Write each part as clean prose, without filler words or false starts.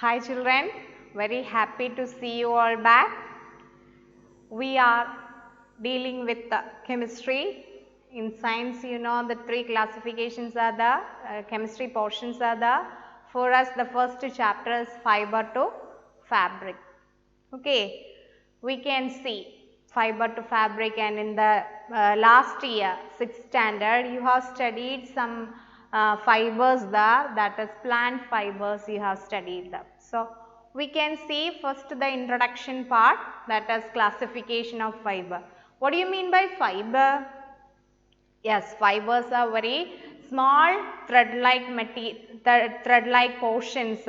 Hi children, very happy to see you all back. We are dealing with chemistry. In science, you know, the three classifications are the chemistry portions are the. For us, the first chapter is fiber to fabric. Okay, we can see fiber to fabric, and in the last year, 6th standard, you have studied some fibers there, that is plant fibers you have studied them. So, we can see first the introduction part, that is classification of fiber. What do you mean by fiber? Yes, fibers are very small thread-like portions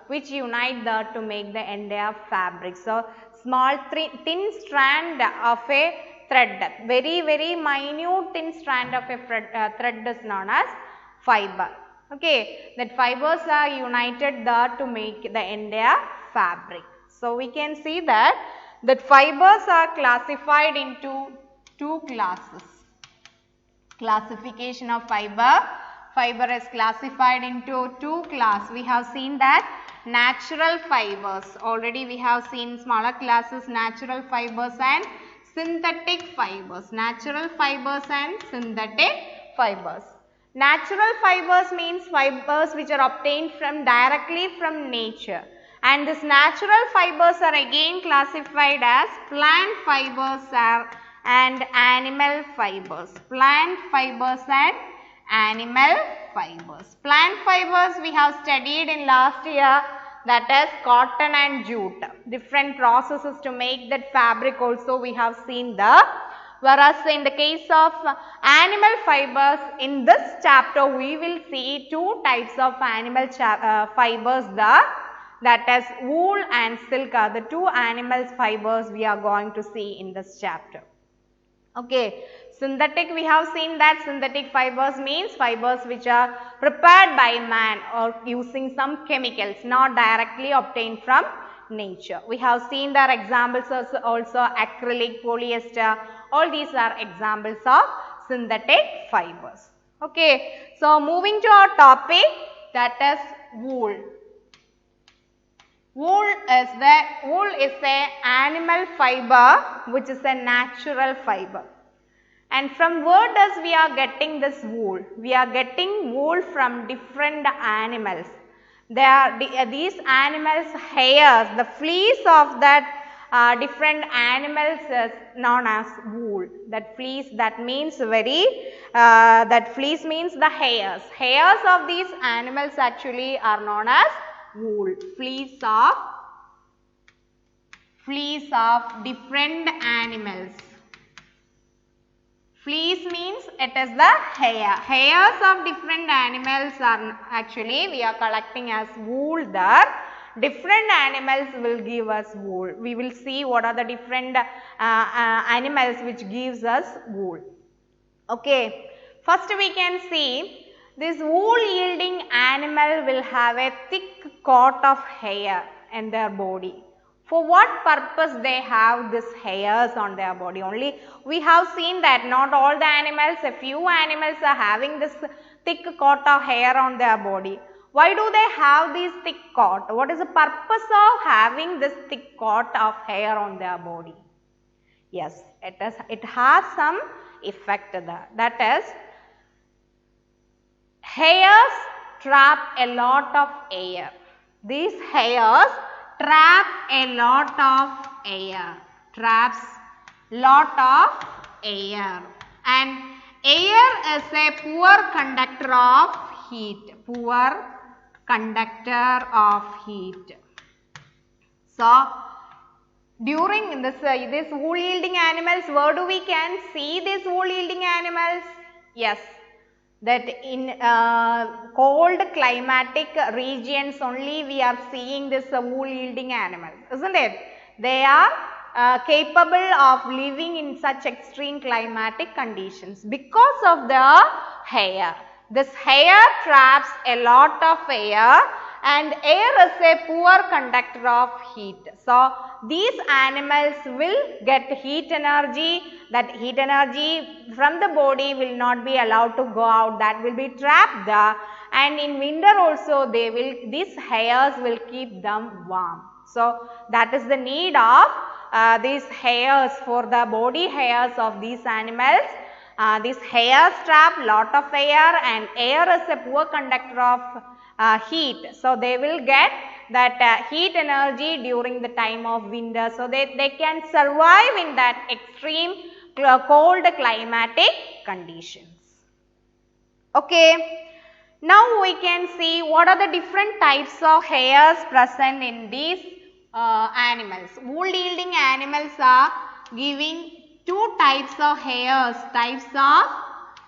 which unite there to make the entire fabric. So, small thin strand of a thread, very minute thin strand of a thread is known as fiber. Okay, that fibers are united there to make the entire fabric. So, we can see that fibers are classified into two classes. Classification of fiber. Fiber is classified into two classes. We have seen that natural fibers. Already we have seen smaller classes, natural fibers and synthetic fibers. Natural fibers and synthetic fibers. Natural fibers means fibers which are obtained directly from nature, and these natural fibers are again classified as plant fibers and animal fibers. Plant fibers and animal fibers. Plant fibers we have studied in last year, that is cotton and jute. Different processes to make that fabric also we have seen there. Whereas in the case of animal fibers, in this chapter we will see two types of animal fibers there, that is wool and silk are the two animal fibers we are going to see in this chapter. Okay, synthetic, we have seen that synthetic fibers means fibers which are prepared by man or using some chemicals, not directly obtained from nature. We have seen their examples also acrylic, polyester, all these are examples of synthetic fibers. Okay, so moving to our topic, that is wool. Wool is a animal fiber which is a natural fiber. And from where does we are getting this wool? We are getting wool from different animals. These animals' hairs, the fleece of that different animals is known as wool. That fleece, that means that fleece means the hairs. Hairs of these animals actually are known as wool. Fleece of different animals. Fleece means it is the hair. Hairs of different animals are actually we are collecting as wool there. Different animals will give us wool. We will see what are the different animals which gives us wool. Okay, first we can see this wool yielding animal will have a thick coat of hair in their body. For what purpose they have this hairs on their body? Only we have seen that not all the animals, a few animals are having this thick coat of hair on their body. Why do they have this thick coat? What is the purpose of having this thick coat of hair on their body? Yes, it has some effect there. That is, hairs trap a lot of air. These hairs trap a lot of air, traps lot of air, and air is a poor conductor of heat, So, during this wool yielding animals, where do we can see these wool yielding animals? Yes, that in cold climatic regions only we are seeing this wool yielding animal, isn't it? They are capable of living in such extreme climatic conditions because of their hair. This hair traps a lot of air, and air is a poor conductor of heat. So, these animals will get heat energy. That heat energy from the body will not be allowed to go out. That will be trapped there, and in winter also these hairs will keep them warm. So that is the need of these hairs for the body hairs of these animals. This hair trap lot of air, and air is a poor conductor of heat. So they will get that heat energy during the time of winter. So they can survive in that extreme cold climatic conditions. Okay. Now we can see what are the different types of hairs present in these animals. Wool yielding animals are giving two types of hairs. Types of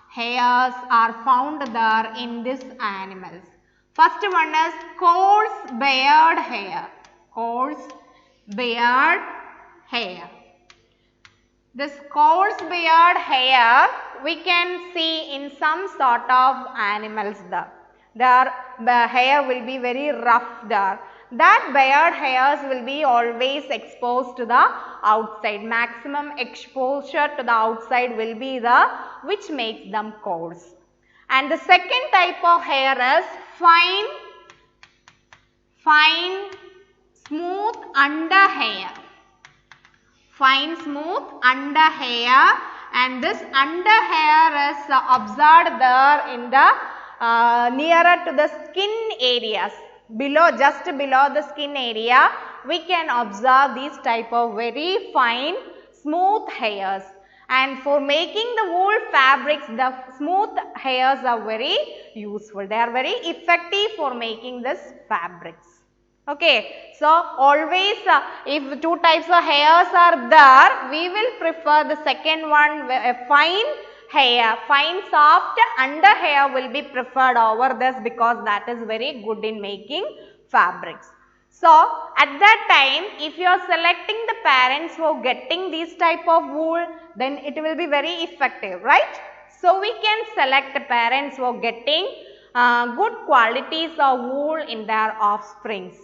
hairs are found there in these animals. First one is coarse beard hair. Coarse beard hair. This coarse beard hair we can see in some sort of animals there. Their hair will be very rough there. That beard hairs will be always exposed to the outside. Maximum exposure to the outside will be the which makes them coarse. And the second type of hair is fine smooth under hair. Fine smooth under hair, and this under hair is observed there in the nearer to the skin areas. Just below the skin area, we can observe these type of very fine smooth hairs. And for making the wool fabrics, the smooth hairs are very useful. They are very effective for making this fabrics. Okay, so always if two types of hairs are there, we will prefer the second one, fine hair, fine soft under hair will be preferred over this, because that is very good in making fabrics. So at that time, if you are selecting the parents for getting this type of wool, then it will be very effective, right? So we can select the parents for getting good qualities of wool in their offsprings.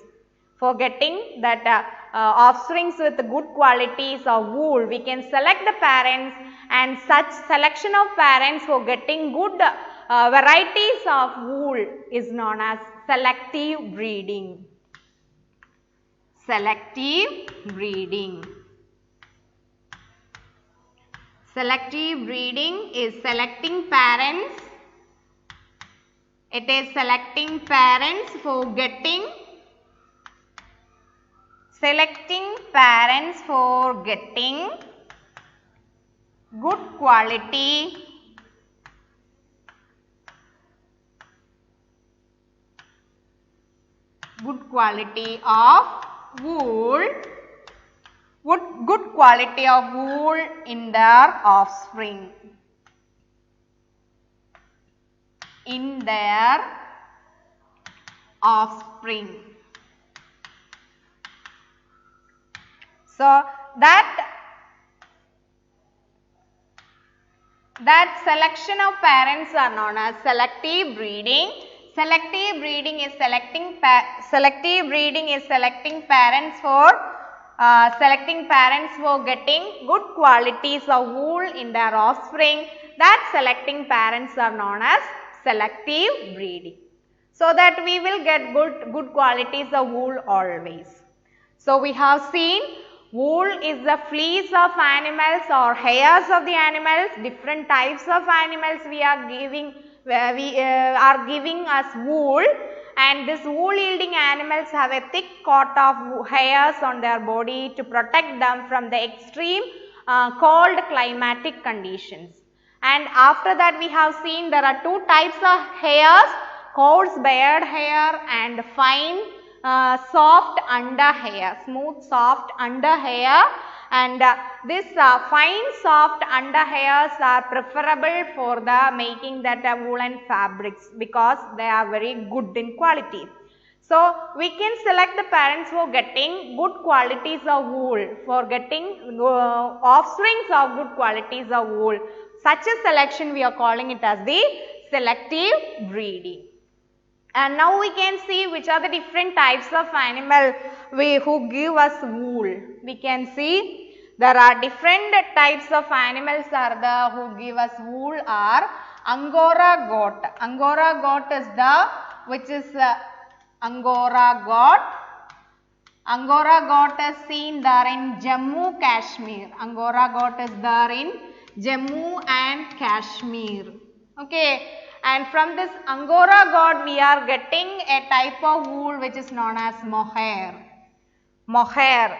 For getting that offsprings with good qualities of wool, we can select the parents, and such selection of parents for getting good varieties of wool is known as selective breeding. Selective breeding. Selective breeding is selecting parents. It is selecting parents for getting good quality of wool, good quality of wool in their offspring. So that selection of parents are known as selective breeding. Selective breeding is selecting parents for getting good qualities of wool in their offspring. That selecting parents are known as selective breeding. So that we will get good qualities of wool always. So we have seen wool is the fleece of animals or hairs of the animals. Different types of animals we are giving us wool, and this wool yielding animals have a thick coat of hairs on their body to protect them from the extreme cold climatic conditions. And after that we have seen there are two types of hairs, coarse beard hair and fine soft under hair, smooth soft under hair, and this fine soft under hairs are preferable for the making that woolen fabrics, because they are very good in quality. So we can select the parents for getting good qualities of wool, for getting offsprings of good qualities of wool. Such a selection we are calling it as the selective breeding. And now we can see which are the different types of animal who give us wool. We can see there are different types of animals are there who give us wool are Angora goat. Angora goat is the, which is Angora goat. Angora goat is seen there in Jammu Kashmir. Angora goat is there in Jammu and Kashmir. Okay. And from this Angora goat we are getting a type of wool which is known as mohair. Mohair.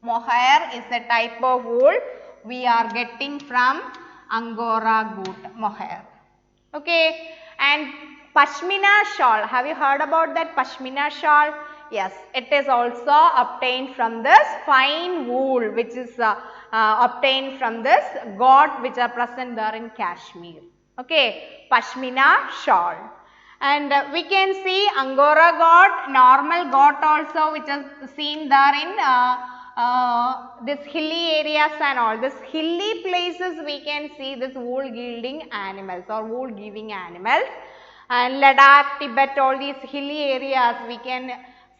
Mohair is a type of wool we are getting from Angora goat, mohair. Okay. And Pashmina shawl. Have you heard about that Pashmina shawl? Yes, it is also obtained from this fine wool which is obtained from this goat which are present there in Kashmir. Okay, Pashmina shawl. And we can see Angora goat, normal goat also which is seen there in this hilly areas and all. This hilly places we can see this wool yielding animals or wool giving animals. And Ladakh, Tibet, all these hilly areas we can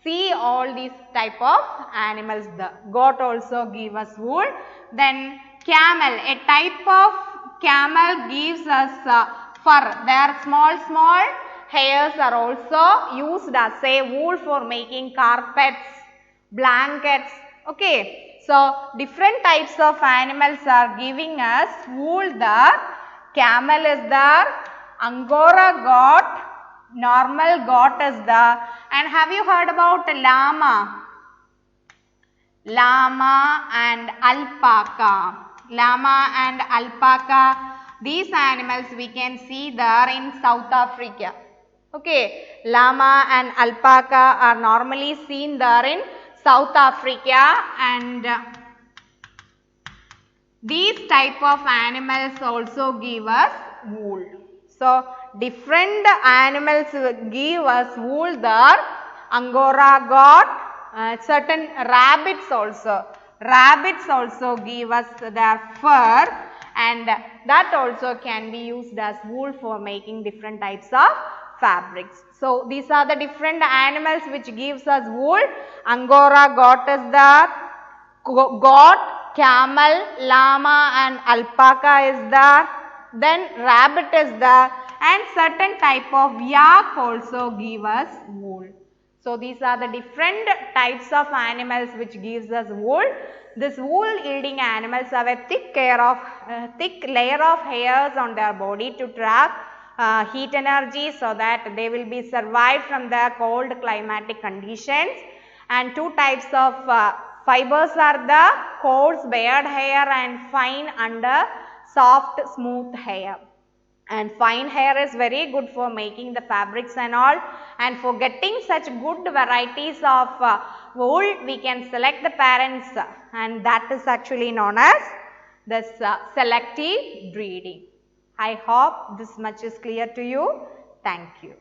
see all these type of animals. The goat also give us wool. Then camel, a type of camel gives us fur. Their small hairs are also used as a wool for making carpets, blankets. Okay. So, different types of animals are giving us wool there. Camel is there, Angora goat, normal goat is there. And have you heard about llama? Llama and alpaca. Llama and alpaca, these animals we can see there in South Africa. Okay, llama and alpaca are normally seen there in South Africa, and these type of animals also give us wool. So, different animals give us wool there. Angora goat, certain rabbits also. Rabbits also give us their fur, and that also can be used as wool for making different types of fabrics. So, these are the different animals which gives us wool. Angora goat is there, goat, camel, llama and alpaca is there. Then rabbit is there, and certain type of yak also give us wool. So, these are the different types of animals which gives us wool. This wool yielding animals have a thick layer of hairs on their body to trap heat energy, so that they will be survived from the cold climatic conditions. And two types of fibers are the coarse bared hair and fine under soft smooth hair. And fine hair is very good for making the fabrics and all, and for getting such good varieties of wool we can select the parents, and that is actually known as this selective breeding. I hope this much is clear to you. Thank you.